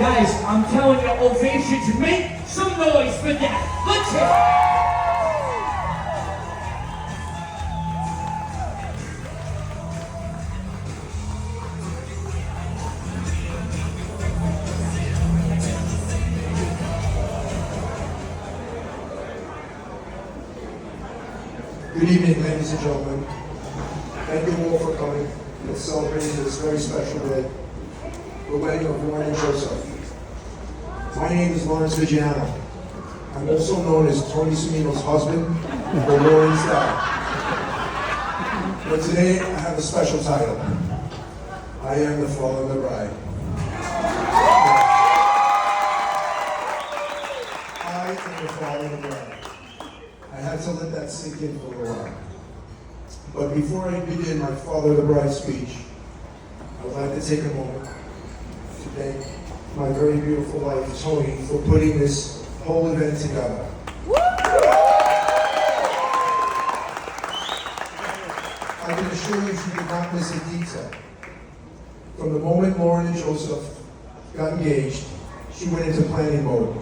Guys, I'm telling you, ovations, make some noise for that. Let's hear it. Good evening, ladies and gentlemen. Thank you all for coming and celebrating this very special day, the wedding of Lauren and Joseph. My name is Lawrence Vigiano. I'm also known as Tony Cimino's husband or Lauren's dad. But today I have a special title. I am the father of the bride. I am the father of the bride. I had to let that sink in for a while. But before I begin my father of the bride speech, I would like to take a moment to thank my very beautiful wife, Tony, for putting this whole event together. I can assure you she did not miss a detail. From the moment Lauren and Joseph got engaged, she went into planning mode.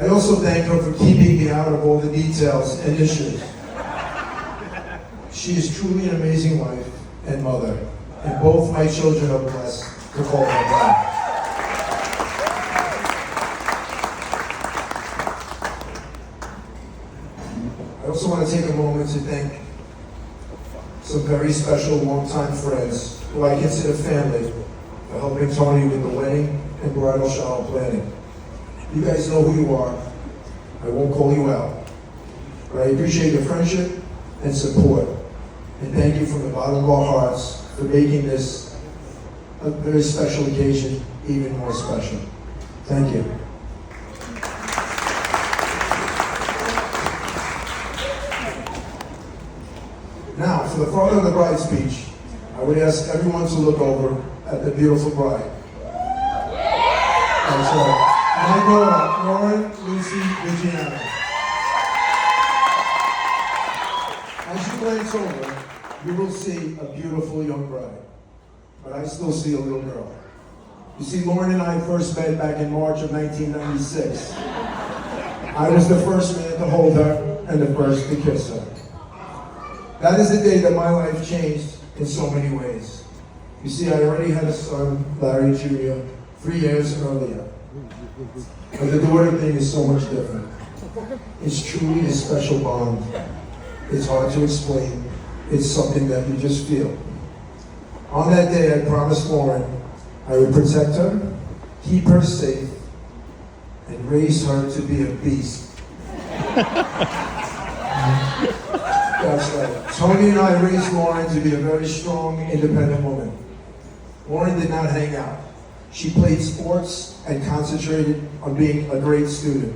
I also thank her for keeping me out of all the details and issues. She is truly an amazing wife and mother, and both my children are blessed to call her bride. I also want to take a moment to thank some very special longtime friends who I consider family for helping Tony with the wedding and bridal shower planning. You guys know who you are. I won't call you out. But I appreciate your friendship and support. And thank you from the bottom of our hearts for making this a very special occasion even more special. Thank you. Now, for the father of the bride speech, I would ask everyone to look over at the beautiful bride. That's right. My daughter, Lauren Lucy Vigiano. As you glance over, you will see a beautiful young bride. But I still see a little girl. You see, Lauren and I first met back in March of 1996. I was the first man to hold her and the first to kiss her. That is the day that my life changed in so many ways. You see, I already had a son, Larry Jr., 3 years earlier. But the daughter thing is so much different. It's truly a special bond. It's hard to explain. It's something that you just feel. On that day, I promised Lauren I would protect her, keep her safe, and raise her to be a beast. That's right. Tony and I raised Lauren to be a very strong, independent woman. Lauren did not hang out. She played sports and concentrated on being a great student.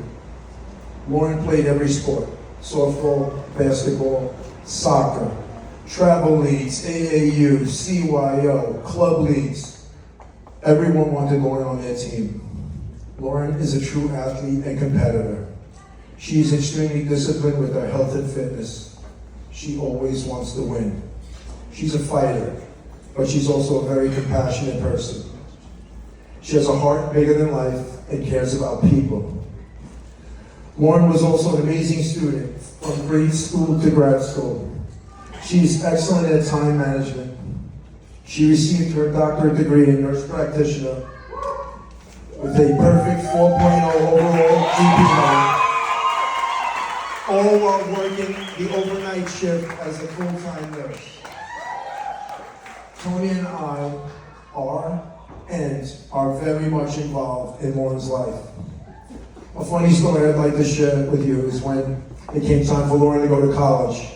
Lauren played every sport: softball, basketball, soccer, travel leagues, AAU, CYO, club leagues. Everyone wanted Lauren on their team. Lauren is a true athlete and competitor. She is extremely disciplined with her health and fitness. She always wants to win. She's a fighter, but she's also a very compassionate person. She has a heart bigger than life and cares about people. Lauren was also an amazing student from grade school to grad school. She is excellent at time management. She received her doctorate degree in nurse practitioner with a perfect 4.0 overall GPA, all while working the overnight shift as a full-time nurse. Tony and I are very much involved in Lauren's life. A funny story I'd like to share with you is when it came time for Lauren to go to college.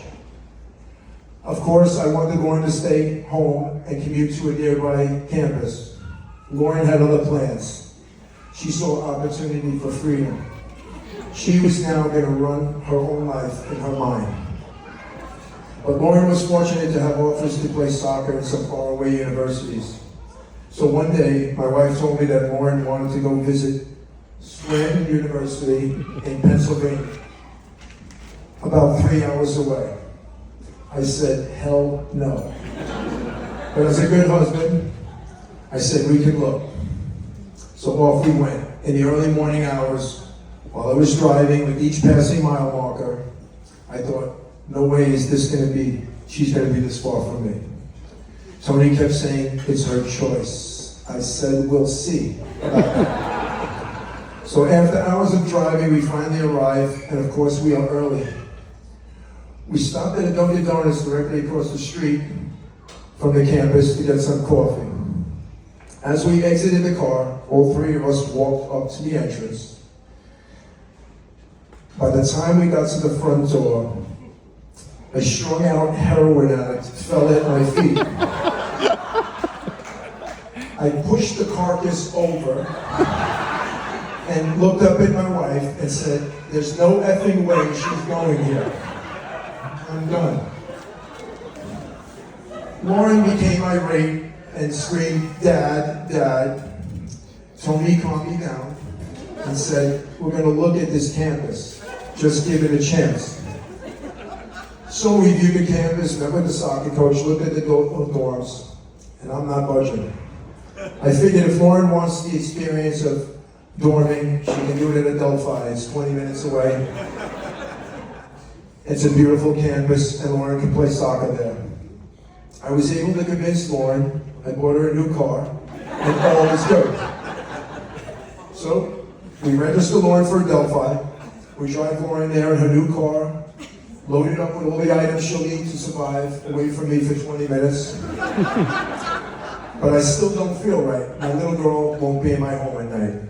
Of course, I wanted Lauren to stay home and commute to a nearby campus. Lauren had other plans. She saw opportunity for freedom. She was now going to run her own life in her mind. But Lauren was fortunate to have offers to play soccer in some faraway universities. So one day, my wife told me that Lauren wanted to go visit Scranton University in Pennsylvania, about 3 hours away. I said, hell no. But as a good husband, I said, we can look. So off we went. In the early morning hours, while I was driving with each passing mile marker, I thought, no way is this going to be, she's going to be this far from me. Tony kept saying, it's her choice. I said, we'll see. So after hours of driving, we finally arrived, and of course we are early. We stopped at a Dunkin' Donuts directly across the street from the campus to get some coffee. As we exited the car, all three of us walked up to the entrance. By the time we got to the front door, a strung out heroin addict fell at my feet. I pushed the carcass over and looked up at my wife and said, there's no effing way she's going here. I'm done. Lauren became irate and screamed, Dad, Dad. Tony calmed me down and said, we're going to look at this campus. Just give it a chance. So we viewed the campus, met with the soccer coach, looked at the dorms, and I'm not budging. I figured if Lauren wants the experience of dorming, she can do it at Adelphi. It's 20 minutes away. It's a beautiful campus, and Lauren can play soccer there. I was able to convince Lauren. I bought her a new car, and all is good. So we register Lauren for Adelphi. We drive Lauren there in her new car, loaded up with all the items she'll need to survive, away from me for 20 minutes. But I still don't feel right. My little girl won't be in my home at night.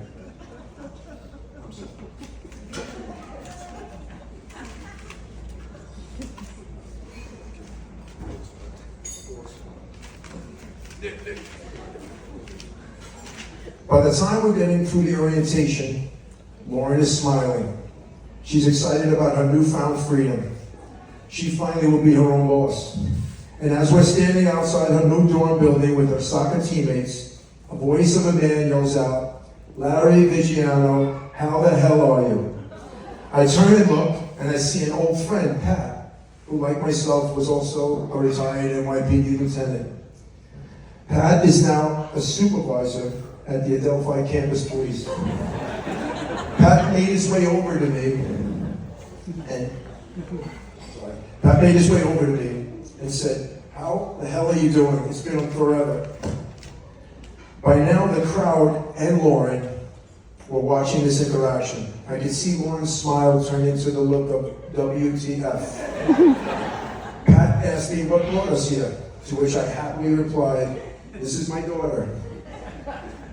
By the time we're getting through the orientation, Lauren is smiling. She's excited about her newfound freedom. She finally will be her own boss. And as we're standing outside her new dorm building with her soccer teammates, a voice of a man yells out, Larry Vigiano, how the hell are you? I turn and look, and I see an old friend, Pat, who like myself was also a retired NYPD lieutenant. Pat is now a supervisor at the Adelphi Campus Police. Pat made his way over to me, and said, how the hell are you doing? It's been forever. By now, the crowd and Lauren were watching this interaction. I could see Lauren's smile turn into the look of WTF. Pat asked me what brought us here, to which I happily replied, this is my daughter.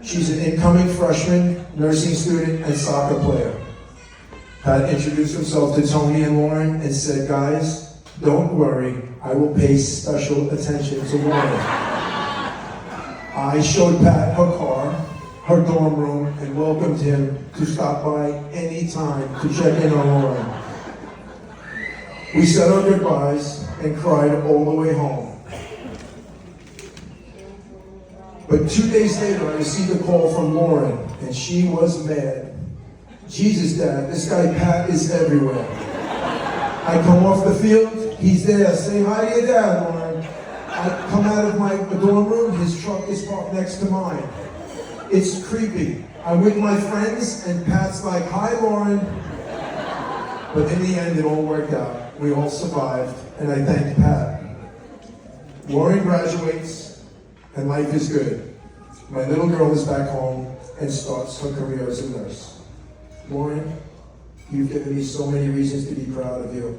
She's an incoming freshman, nursing student, and soccer player. Pat introduced himself to Tony and Lauren and said, guys, don't worry, I will pay special attention to Lauren. I showed Pat her car, her dorm room, and welcomed him to stop by any time to check in on Lauren. We said our goodbyes and cried all the way home. But 2 days later, I received a call from Lauren, and she was mad. Jesus, Dad, this guy Pat is everywhere. I come off the field, he's there. Say hi to your dad, Lauren. I come out of my dorm room, his truck is parked next to mine. It's creepy. I'm with my friends, and Pat's like, hi, Lauren. But in the end, it all worked out. We all survived, and I thank Pat. Lauren graduates, and life is good. My little girl is back home and starts her career as a nurse. Lauren, you've given me so many reasons to be proud of you,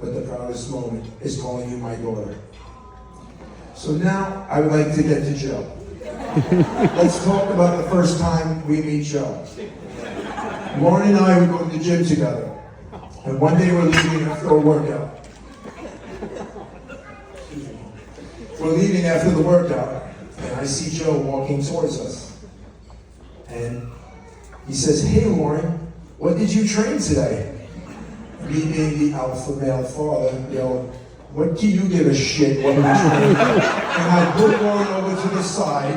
but the proudest moment is calling you my daughter. So now I would like to get to Joe. Let's talk about the first time we meet Joe. Lauren and I were going to the gym together, and one day we're leaving after a workout. We're leaving after the workout, and I see Joe walking towards us. And he says, hey Lauren, what did you train today? Me being the alpha male father yelled, what do you give a shit what we train? And I put Lauren over to the side,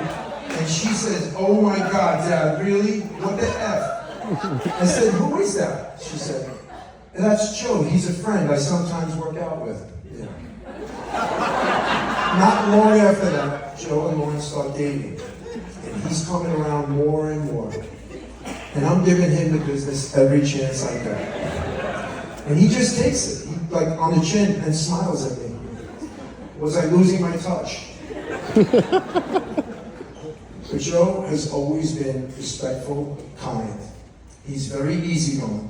and she says, oh my God, Dad, really? What the F? I said, who is that? She said, that's Joe, he's a friend I sometimes work out with. Yeah. Not long after that, Joe and Lauren start dating. And he's coming around more and more. And I'm giving him the business every chance I get. And he just takes it, like on the chin, and smiles at me. Was I losing my touch? But Joe has always been respectful, kind. He's very easygoing,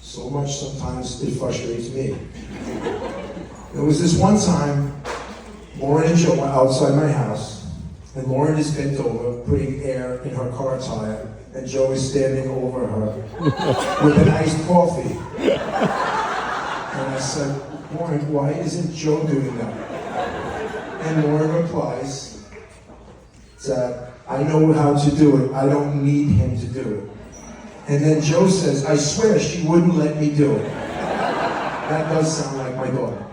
so much sometimes it frustrates me. There was this one time, Lauren and Joe were outside my house, and Lauren is bent over, putting air in her car tire, and Joe is standing over her with an iced coffee. And I said, Lauren, why isn't Joe doing that? And Lauren replies, Dad, I know how to do it. I don't need him to do it. And then Joe says, I swear she wouldn't let me do it. That does sound like my daughter.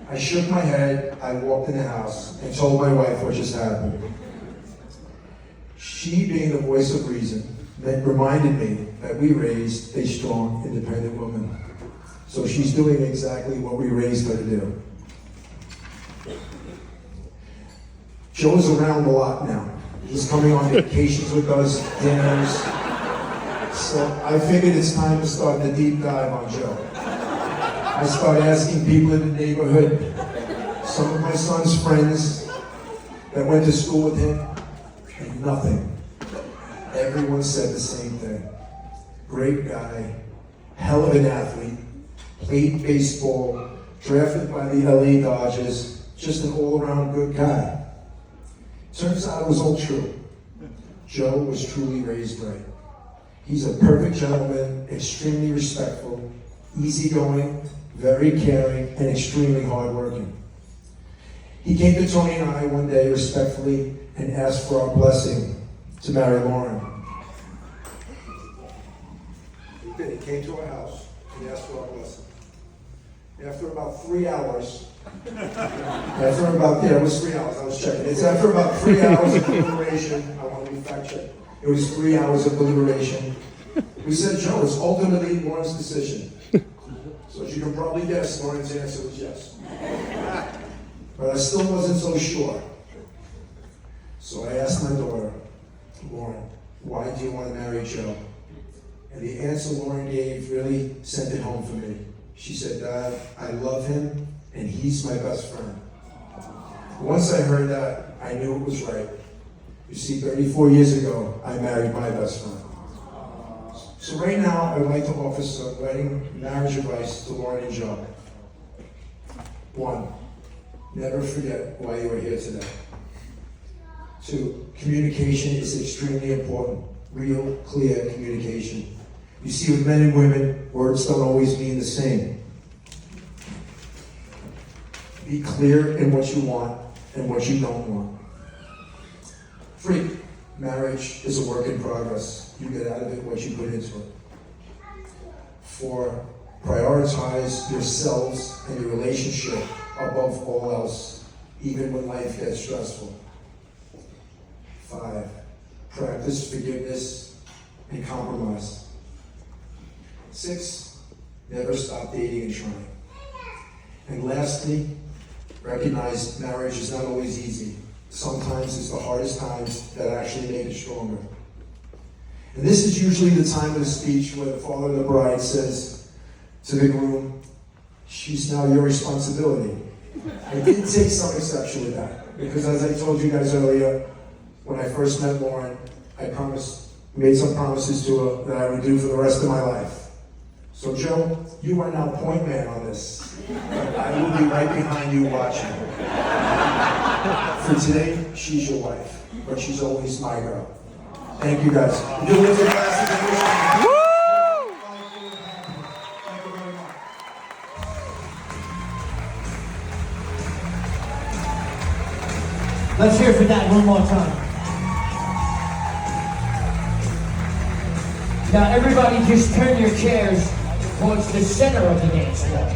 I shook my head, I walked in the house, and told my wife what just happened. She, being the voice of reason, reminded me that we raised a strong, independent woman. So she's doing exactly what we raised her to do. Joe's around a lot now. He's coming on vacations with us, dinners. So I figured it's time to start the deep dive on Joe. I started asking people in the neighborhood, some of my son's friends that went to school with him, and nothing. Everyone said the same thing. Great guy, hell of an athlete, played baseball, drafted by the LA Dodgers, just an all-around good guy. Turns out it was all true. Joe was truly raised right. He's a perfect gentleman, extremely respectful, easygoing, very caring, and extremely hardworking. He came to Tony and I one day respectfully and asked for our blessing to marry Lauren. He did. He came to our house and asked for our blessing. After about 3 hours, it was 3 hours, I was checking. It's after about 3 hours of deliberation, I want to be fact checked. It was 3 hours of deliberation. We said, Joe, it's ultimately Lauren's decision. So as you can probably guess, Lauren's answer was yes. But I still wasn't so sure. So I asked my daughter, Lauren, why do you want to marry Joe? And the answer Lauren gave really sent it home for me. She said, Dad, I love him, and he's my best friend. Once I heard that, I knew it was right. You see, 34 years ago, I married my best friend. So right now, I'd like to offer some wedding marriage advice to Lauren and Joe. 1, never forget why you are here today. 2, communication is extremely important. Real, clear communication. You see, with men and women, words don't always mean the same. Be clear in what you want and what you don't want. 3, marriage is a work in progress. You get out of it what you put into it. 4, prioritize yourselves and your relationship above all else, even when life gets stressful. 5, practice forgiveness and compromise. 6, never stop dating and trying. And lastly, recognize marriage is not always easy. Sometimes it's the hardest times that actually make it stronger. And this is usually the time of the speech where the father of the bride says to the groom, she's now your responsibility. I did take some exception with that, because as I told you guys earlier, when I first met Lauren, made some promises to her that I would do for the rest of my life. So Joe, you are now point man on this. I will be right behind you watching. For today, she's your wife, but she's always my girl. Thank you guys. You live your glasses. Woo! Thank you very much. Let's hear for that one more time. Now everybody just turn your chairs towards the center of the dance floor.